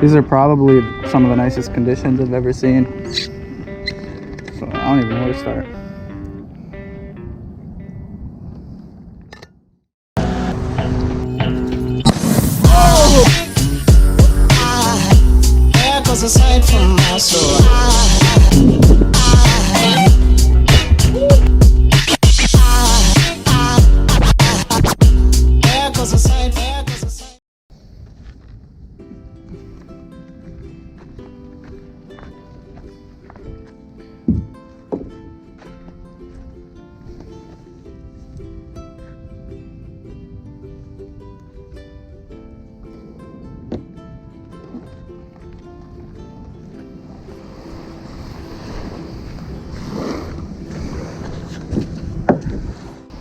These are probably some of the nicest conditions I've ever seen. So I don't even know where to start. There goes a sight from my soul. There goes a sight, there goes a sight.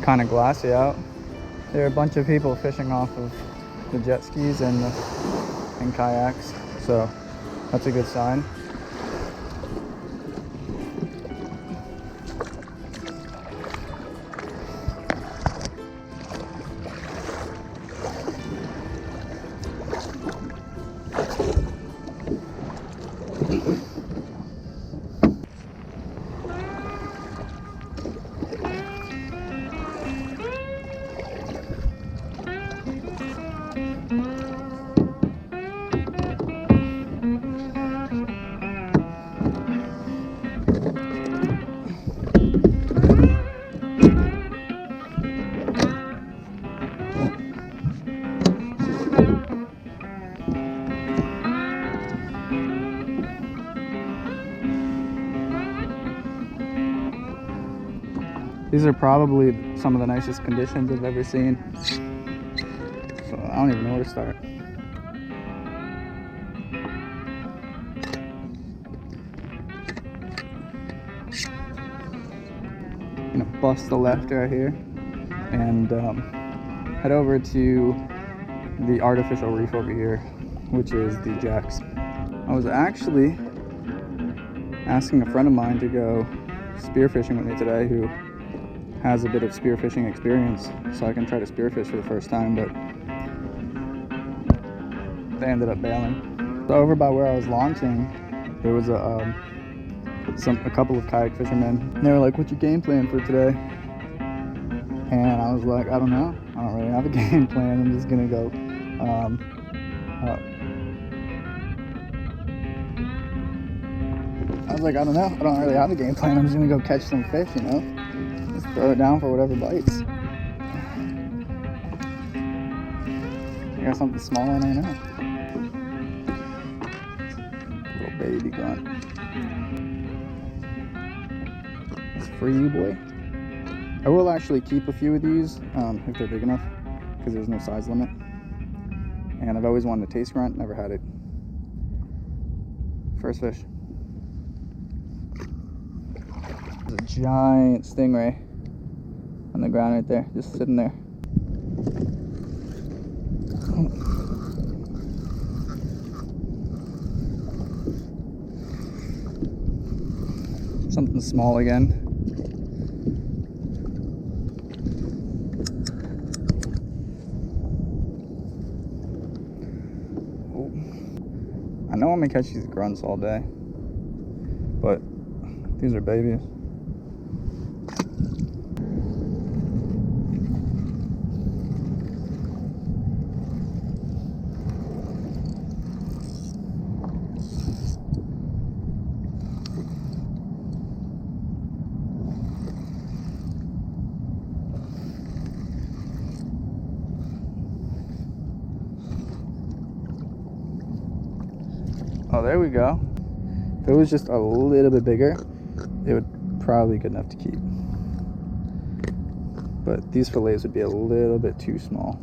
Kind of glassy out. There are a bunch of people fishing off of the jet skis and kayaks, so that's a good sign. These are probably some of the nicest conditions I've ever seen. So I don't even know where to start. I'm gonna bust the left right here and head over to the artificial reef over here, which is the Jacks. I was actually asking a friend of mine to go spearfishing with me today who has a bit of spearfishing experience, so I can try to spearfish for the first time, but they ended up bailing. So over by where I was launching, there was a couple of kayak fishermen, and they were like, "What's your game plan for today?" And I was like, "I don't know. I don't really have a game plan. I'm just gonna go I was like, I don't know. I don't really have a game plan. I'm just gonna go catch some fish, you know? Just throw it down for whatever bites." I got something small in there now. Little baby grunt. It's for you, boy. I will actually keep a few of these if they're big enough, because there's no size limit. And I've always wanted a taste grunt, never had it. First fish. There's a giant stingray on the ground right there, just sitting there. Something small again. Oh. I know I'm gonna catch these grunts all day, but these are babies. Oh, there we go. If it was just a little bit bigger, it would probably be good enough to keep. But these fillets would be a little bit too small.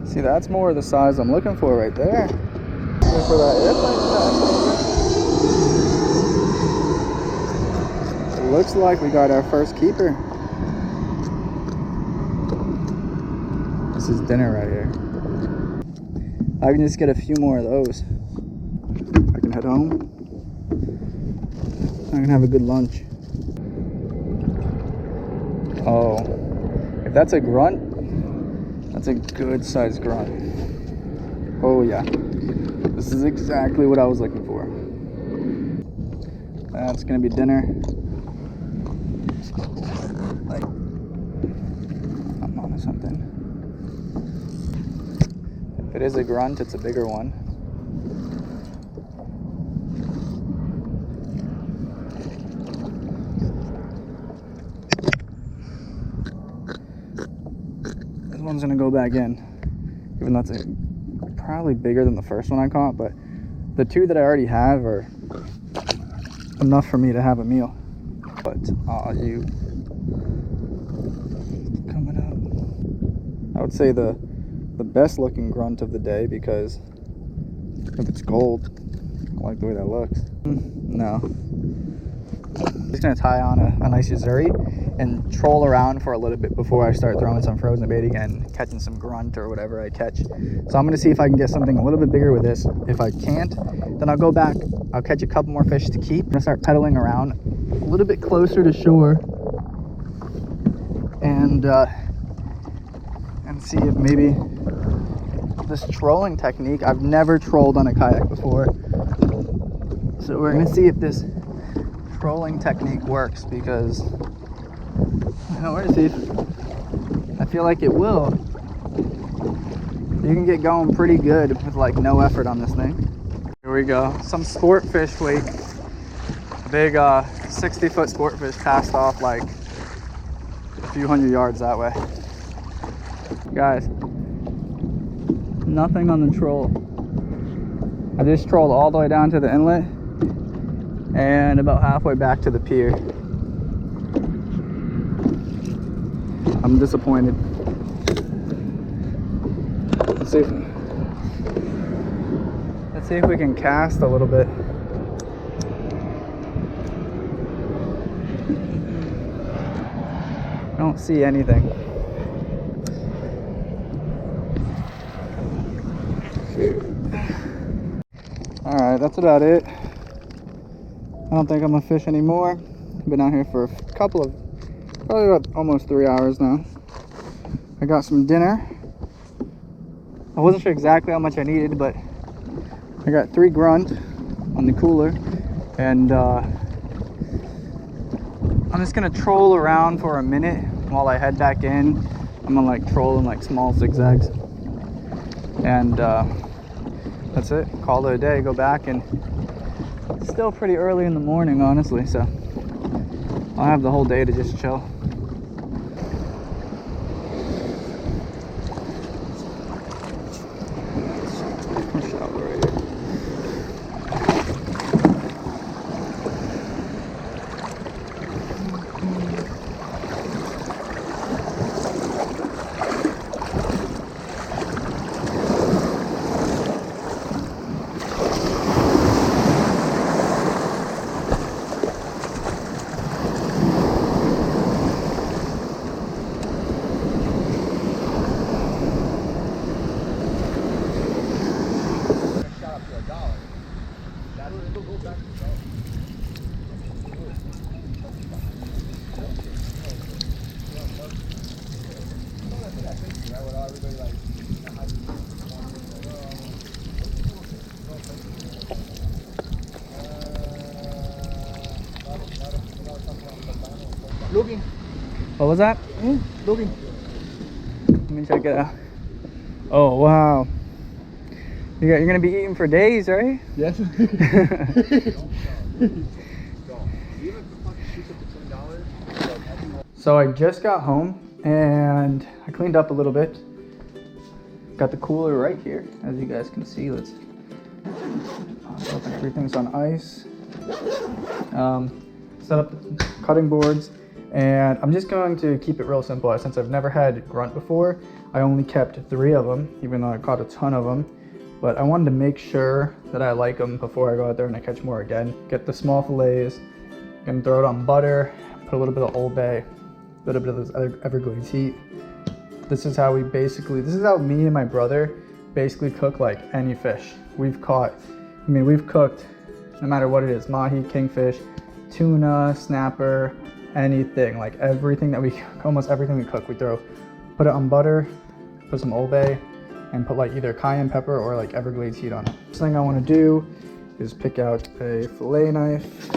See, that's more the size I'm looking for right there. Looking for that hip like that. It looks like we got our first keeper. is dinner right here. I can just get a few more of those. I can head home. I can have a good lunch. Oh, if that's a grunt, that's a good sized grunt. Oh yeah, this is exactly what I was looking for. That's gonna be dinner. Like, I'm on to something. If it is a grunt, it's a bigger one. This one's gonna go back in, even though it's probably bigger than the first one I caught, but the two that I already have are enough for me to have a meal. But you coming up. I would say the best looking grunt of the day, because if it's gold, I like the way that looks. No. I'm just gonna tie on a nice Uzuri and troll around for a little bit before I start throwing some frozen bait again, catching some grunt or whatever I catch. So I'm gonna see if I can get something a little bit bigger with this. If I can't, then I'll go back, I'll catch a couple more fish to keep. I'm gonna start pedaling around a little bit closer to shore and see if maybe this trolling technique, I've never trolled on a kayak before. So we're gonna see if this trolling technique works, because we're gonna see if I feel like it will. You can get going pretty good with like no effort on this thing. Here we go. Some sport fish weight. Big 60-foot sport fish cast off like a few hundred yards that way. Guys, nothing on the troll. I just trolled all the way down to the inlet and about halfway back to the pier. I'm disappointed. Let's see if we can cast a little bit. I don't see anything. All right, that's about it. I don't think I'm gonna fish anymore. I've been out here for a couple of, probably about almost 3 hours now. I got some dinner. I wasn't sure exactly how much I needed, but I got 3 grunt on the cooler, and I'm just gonna troll around for a minute while I head back in. I'm gonna like troll in like small zigzags, and that's it. Call it a day. Go back, and it's still pretty early in the morning, honestly, so I'll have the whole day to just chill. Looking. What was that? Looking. Let me check it out. Oh wow. You're gonna be eating for days, right? Yes. So I just got home and I cleaned up a little bit. Got the cooler right here, as you guys can see. Let's open. Everything's on ice. Set up the cutting boards, and I'm just going to keep it real simple. Since I've never had grunt before, I only kept 3 of them, even though I caught a ton of them. But I wanted to make sure that I like them before I go out there and I catch more again. Get the small fillets, gonna throw it on butter, put a little bit of Old Bay, a little bit of this Everglades heat, this is how this is how me and my brother basically cook like any fish. We've cooked no matter what it is, mahi, kingfish, tuna, snapper, anything, like everything that almost everything we cook, put it on butter, put some Old Bay, and put like either cayenne pepper or like Everglades heat on it. First thing I want to do is pick out a fillet knife.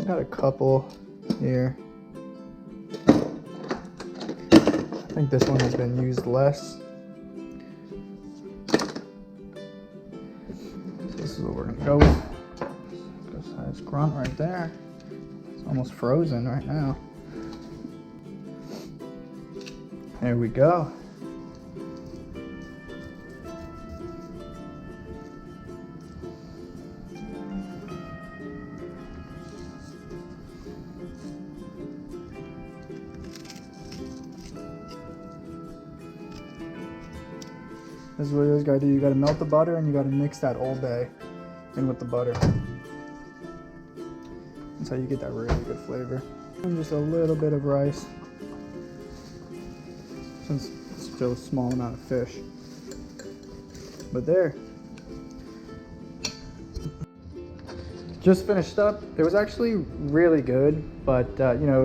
Got a couple here. I think this one has been used less. So this is what we're gonna go with. Good size grunt right there. It's almost frozen right now. There we go. This is what you always gotta do. You gotta melt the butter and you gotta mix that Old Bay in with the butter. That's how you get that really good flavor. And just a little bit of rice, since it's still a small amount of fish. But there. Just finished up. It was actually really good, but you know,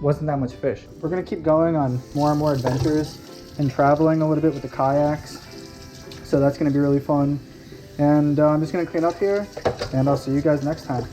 wasn't that much fish. We're gonna keep going on more and more adventures and traveling a little bit with the kayaks. So that's gonna be really fun. And I'm just gonna clean up here, and I'll see you guys next time.